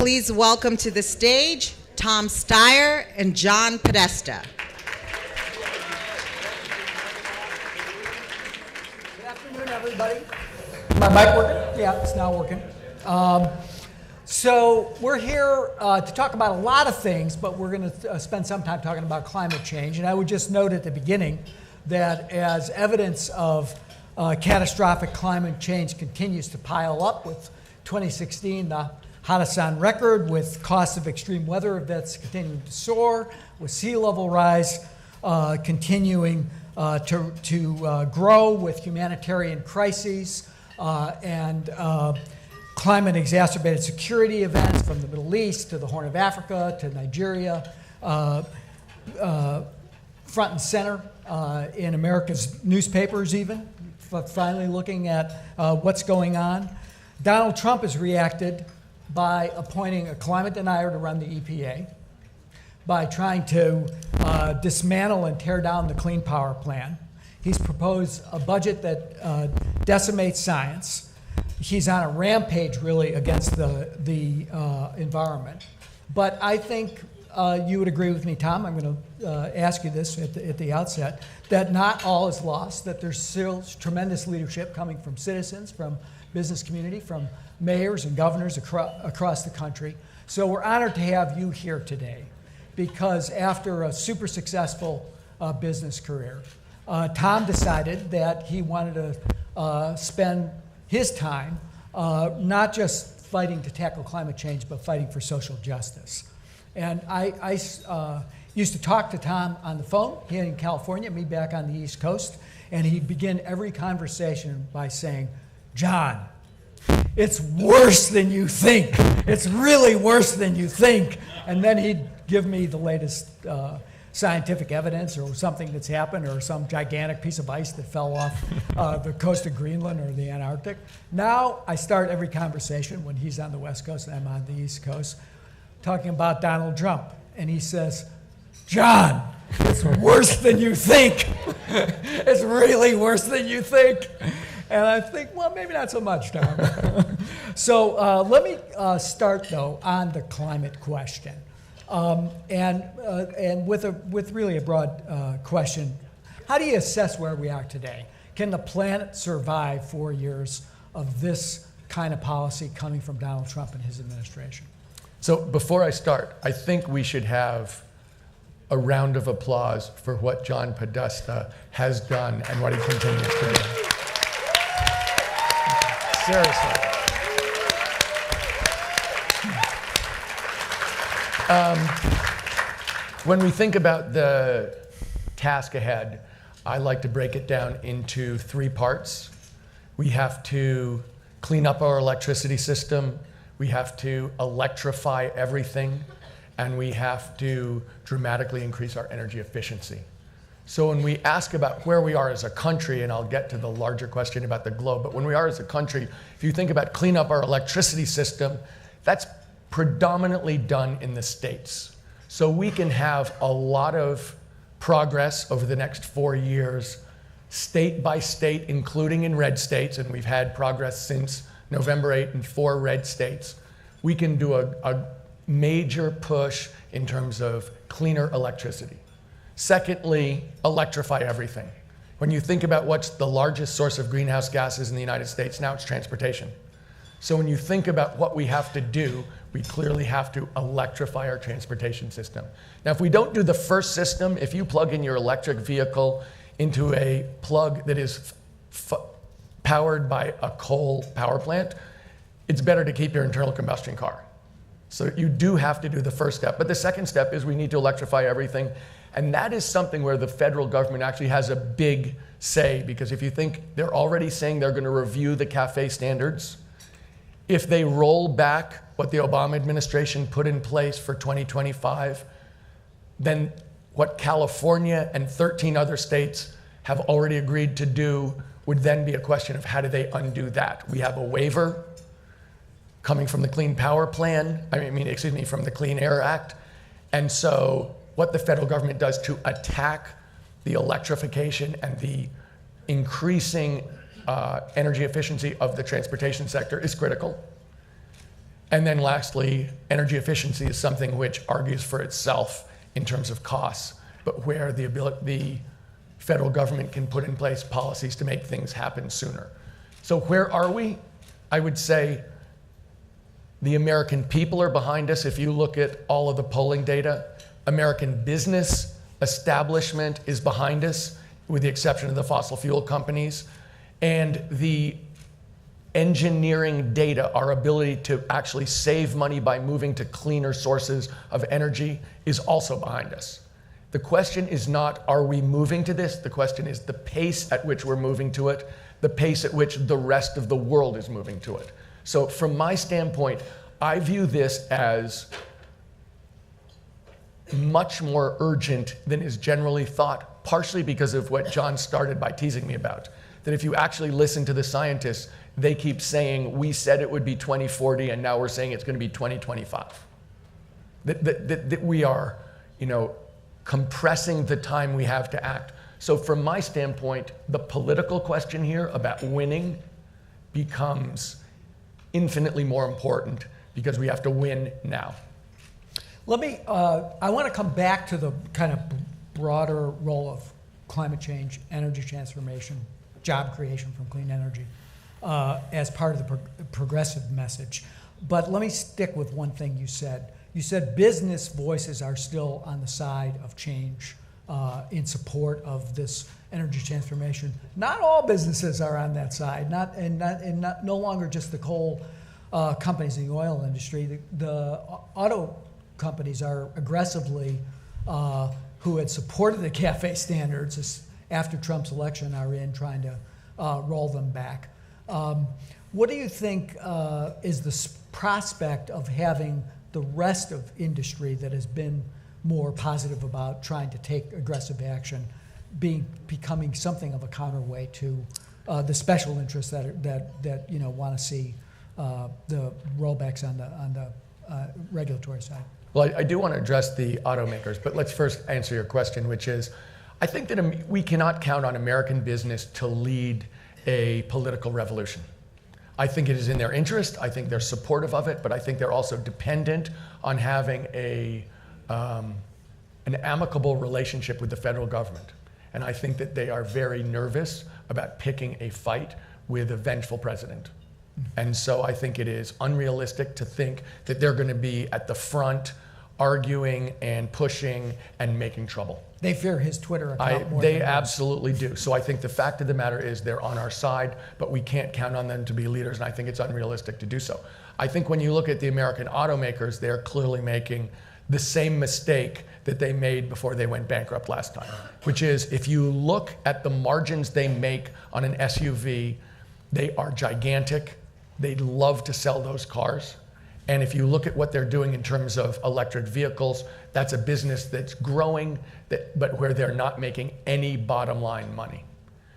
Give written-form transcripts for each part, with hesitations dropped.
please welcome to the stage Tom Steyer and John Podesta. Good afternoon, everybody. My mic working? Yeah, it's now working. So we're here to talk about a lot of things, but we're going to spend some time talking about climate change. And I would just note at the beginning that as evidence of catastrophic climate change continues to pile up, with 2016 the hottest on record, with costs of extreme weather events continuing to soar, with sea level rise continuing to grow, with humanitarian crises and climate exacerbated security events from the Middle East to the Horn of Africa to Nigeria, front and center in America's newspapers even, finally looking at what's going on. Donald Trump has reacted by appointing a climate denier to run the EPA, by trying to dismantle and tear down the Clean Power Plan. He's proposed a budget that decimates science. He's on a rampage, really, against the environment. But I think you would agree with me, Tom. I'm going to ask you this at the outset, that not all is lost, that there's still tremendous leadership coming from citizens, from business community, from mayors and governors across the country. So we're honored to have you here today, because after a super successful business career, Tom decided that he wanted to spend his time not just fighting to tackle climate change, but fighting for social justice. And I used to talk to Tom on the phone, he in California, me back on the East Coast, and he'd begin every conversation by saying, "John, it's worse than you think. It's really worse than you think." And then he'd give me the latest scientific evidence or something that's happened, or some gigantic piece of ice that fell off the coast of Greenland or the Antarctic. Now I start every conversation when he's on the West Coast and I'm on the East Coast talking about Donald Trump. And he says, "John, it's worse than you think. It's really worse than you think." And I think, well, maybe not so much, Tom. So let me start, though, on the climate question. And with really a broad question. How do you assess where we are today? Can the planet survive 4 years of this kind of policy coming from Donald Trump and his administration? So before I start, I think we should have a round of applause for what John Podesta has done and what he continues to do. Seriously. When we think about the task ahead, I like to break it down into 3 parts. We have to clean up our electricity system, we have to electrify everything, and we have to dramatically increase our energy efficiency. So when we ask about where we are as a country, and I'll get to the larger question about the globe, but when we are as a country, if you think about clean up our electricity system, that's predominantly done in the states. So we can have a lot of progress over the next 4 years, state by state, including in red states, and we've had progress since November 8 in 4 red states. We can do a major push in terms of cleaner electricity. Secondly, electrify everything. When you think about what's the largest source of greenhouse gases in the United States, now it's transportation. So when you think about what we have to do, we clearly have to electrify our transportation system. Now, if we don't do the first system, if you plug in your electric vehicle into a plug that is powered by a coal power plant, it's better to keep your internal combustion car. So you do have to do the first step. But the second step is we need to electrify everything. And that is something where the federal government actually has a big say, because if you think, they're already saying they're going to review the CAFE standards. If they roll back what the Obama administration put in place for 2025, then what California and 13 other states have already agreed to do would then be a question of how do they undo that. We have a waiver coming from the Clean Power Plan, from the Clean Air Act. And so what the federal government does to attack the electrification and the increasing energy efficiency of the transportation sector is critical. And then lastly, energy efficiency is something which argues for itself in terms of costs, but where the federal government can put in place policies to make things happen sooner. So where are we? I would say the American people are behind us. If you look at all of the polling data, American business establishment is behind us, with the exception of the fossil fuel companies. And the engineering data, our ability to actually save money by moving to cleaner sources of energy, is also behind us. The question is not, are we moving to this? The question is the pace at which we're moving to it, the pace at which the rest of the world is moving to it. So from my standpoint, I view this as much more urgent than is generally thought, partially because of what John started by teasing me about. That if you actually listen to the scientists, they keep saying, we said it would be 2040, and now we're saying it's going to be 2025. That we are, compressing the time we have to act. So from my standpoint, the political question here about winning becomes infinitely more important because we have to win now. I want to come back to the kind of broader role of climate change, energy transformation, job creation from clean energy as part of the progressive message. But let me stick with one thing you said. You said business voices are still on the side of change in support of this energy transformation. Not all businesses are on that side, no longer just the coal companies in the oil industry. The auto companies are aggressively, who had supported the CAFE standards after Trump's election, are in trying to roll them back. What do you think is the prospect of having the rest of industry that has been more positive about trying to take aggressive action becoming something of a counterweight to the special interests that want to see the rollbacks on the regulatory side? Well, I do want to address the automakers, but let's first answer your question, which is, I think that we cannot count on American business to lead a political revolution. I think it is in their interest. I think they're supportive of it, but I think they're also dependent on having an amicable relationship with the federal government. And I think that they are very nervous about picking a fight with a vengeful president. And so I think it is unrealistic to think that they're going to be at the front arguing and pushing and making trouble. They fear his Twitter account more They than absolutely do. So I think the fact of the matter is they're on our side, but we can't count on them to be leaders, and I think it's unrealistic to do so. I think when you look at the American automakers, they're clearly making the same mistake that they made before they went bankrupt last time, which is if you look at the margins they make on an SUV, they are gigantic. They love to sell those cars. And if you look at what they're doing in terms of electric vehicles, that's a business that's growing, but where they're not making any bottom line money.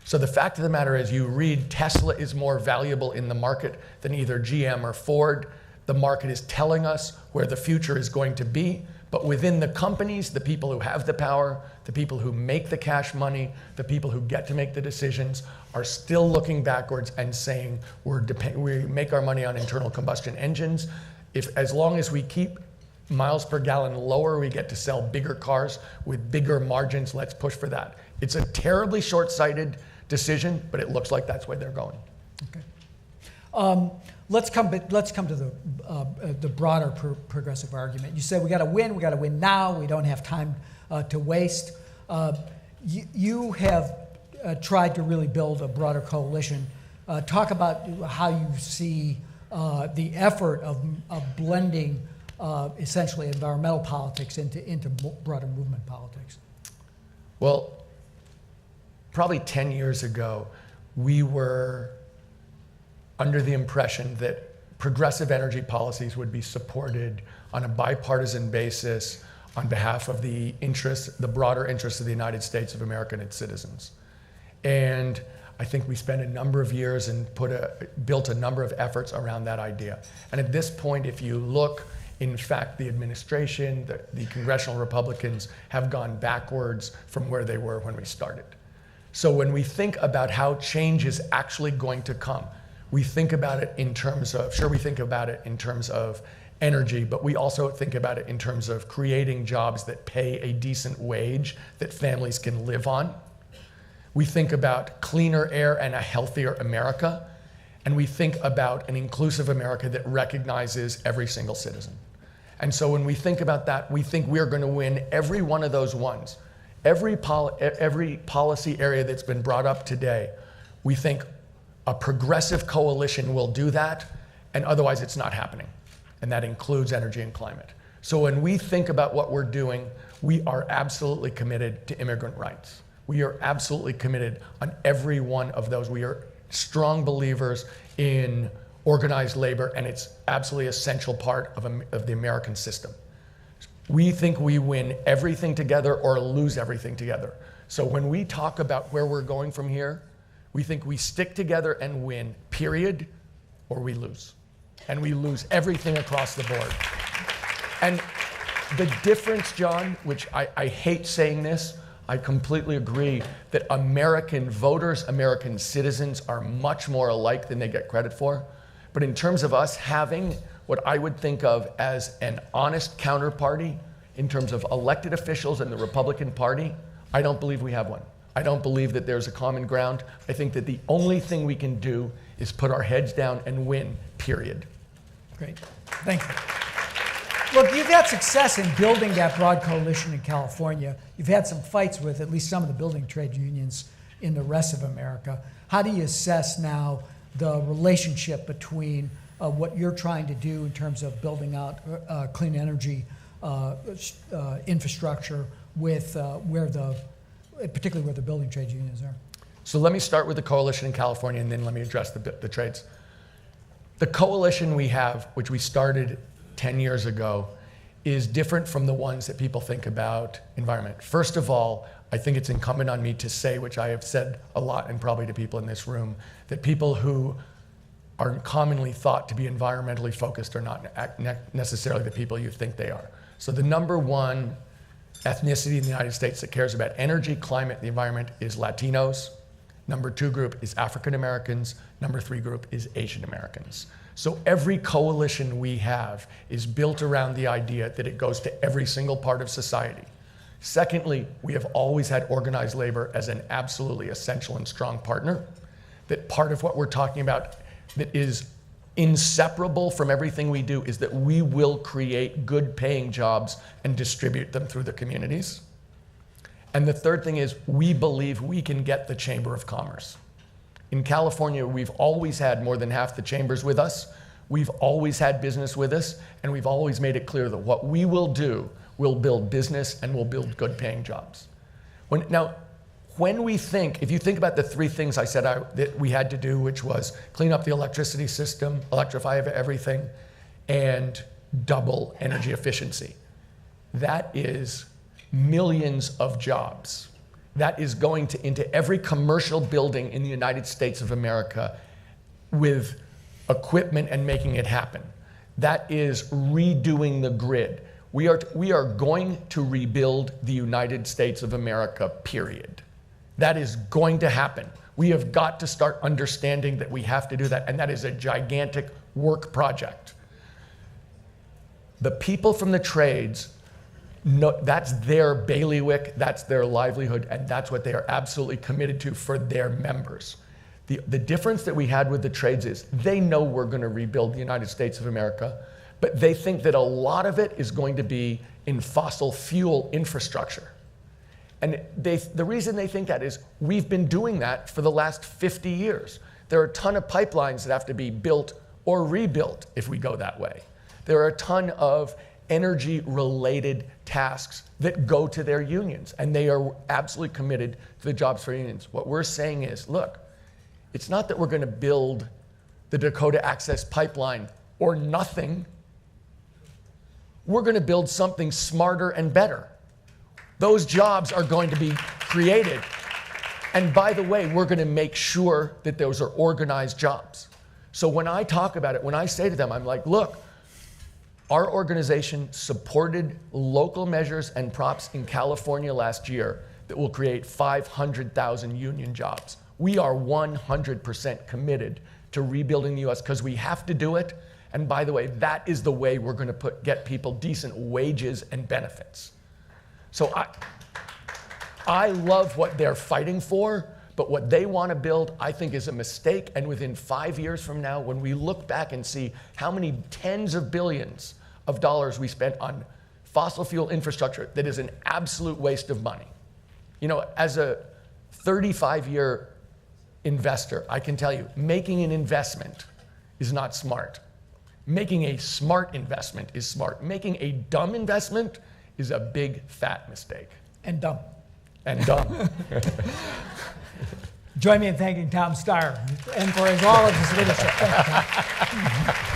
So the fact of the matter is, you read Tesla is more valuable in the market than either GM or Ford. The market is telling us where the future is going to be. But within the companies, the people who have the power, the people who make the cash money, the people who get to make the decisions are still looking backwards and saying we make our money on internal combustion engines. As long as we keep miles per gallon lower, we get to sell bigger cars with bigger margins. Let's push for that. It's a terribly short-sighted decision, but it looks like that's where they're going. Okay. Let's come to the broader progressive argument. You said we got to win now. We don't have time to waste. You have tried to really build a broader coalition. Talk about how you see the effort of blending essentially environmental politics into broader movement politics. Well, probably 10 years ago, we were under the impression that progressive energy policies would be supported on a bipartisan basis on behalf of the broader interests of the United States of America and its citizens. And I think we spent a number of years and built a number of efforts around that idea. And at this point, if you look, in fact, the administration, the congressional Republicans have gone backwards from where they were when we started. So when we think about how change is actually going to come, We think about it in terms of, sure, we think about it in terms of energy, but we also think about it in terms of creating jobs that pay a decent wage that families can live on. We think about cleaner air and a healthier America. And we think about an inclusive America that recognizes every single citizen. And so when we think about that, we think we're going to win every one of those ones. Every policy area that's been brought up today, we think a progressive coalition will do that, and otherwise it's not happening. And that includes energy and climate. So when we think about what we're doing, we are absolutely committed to immigrant rights. We are absolutely committed on every one of those. We are strong believers in organized labor, and it's absolutely essential part of the American system. We think we win everything together or lose everything together. So when we talk about where we're going from here, we think we stick together and win, period, or we lose. And we lose everything across the board. And the difference, John, which I hate saying this, I completely agree that American voters, American citizens are much more alike than they get credit for. But in terms of us having what I would think of as an honest counterparty in terms of elected officials in the Republican Party, I don't believe we have one. I don't believe that there's a common ground. I think that the only thing we can do is put our heads down and win, period. Great. Thank you. Look, you've had success in building that broad coalition in California. You've had some fights with at least some of the building trade unions in the rest of America. How do you assess now the relationship between what you're trying to do in terms of building out clean energy infrastructure with particularly where the building trade unions are? So let me start with the coalition in California, and then let me address the trades. The coalition we have, which we started 10 years ago, is different from the ones that people think about environment. First of all, I think it's incumbent on me to say, which I have said a lot and probably to people in this room, that people who are commonly thought to be environmentally focused are not necessarily the people you think they are. So the number one ethnicity in the United States that cares about energy, climate, the environment is Latinos. Number two group is African Americans. Number three group is Asian Americans. So every coalition we have is built around the idea that it goes to every single part of society. Secondly, we have always had organized labor as an absolutely essential and strong partner. That part of what we're talking about that is inseparable from everything we do is that we will create good paying jobs and distribute them through the communities. And the third thing is we believe we can get the Chamber of Commerce. In California, we've always had more than half the chambers with us. We've always had business with us, and we've always made it clear that what we will do will build business and will build good paying jobs. When we think, if you think about the three things I said that we had to do, which was clean up the electricity system, electrify everything, and double energy efficiency, that is millions of jobs. That is going into every commercial building in the United States of America with equipment and making it happen. That is redoing the grid. We are going to rebuild the United States of America, period. That is going to happen. We have got to start understanding that we have to do that, and that is a gigantic work project. The people from the trades, that's their bailiwick, that's their livelihood, and that's what they are absolutely committed to for their members. The difference that we had with the trades is they know we're going to rebuild the United States of America, but they think that a lot of it is going to be in fossil fuel infrastructure. And the reason they think that is we've been doing that for the last 50 years. There are a ton of pipelines that have to be built or rebuilt if we go that way. There are a ton of energy-related tasks that go to their unions, and they are absolutely committed to the jobs for unions. What we're saying is, look, it's not that we're going to build the Dakota Access Pipeline or nothing. We're going to build something smarter and better. Those jobs are going to be created. And by the way, we're going to make sure that those are organized jobs. So when I talk about it, when I say to them, I'm like, look, our organization supported local measures and props in California last year that will create 500,000 union jobs. We are 100% committed to rebuilding the U.S. because we have to do it. And by the way, that is the way we're going to get people decent wages and benefits. So I love what they're fighting for, but what they want to build, I think, is a mistake. And within 5 years from now, when we look back and see how many tens of billions of dollars we spent on fossil fuel infrastructure that is an absolute waste of money. You know, as a 35-year investor, I can tell you, making an investment is not smart. Making a smart investment is smart. Making a dumb investment is a big, fat mistake. And dumb. And dumb. Join me in thanking Tom Steyer and for all of his leadership. Thank you, Tom.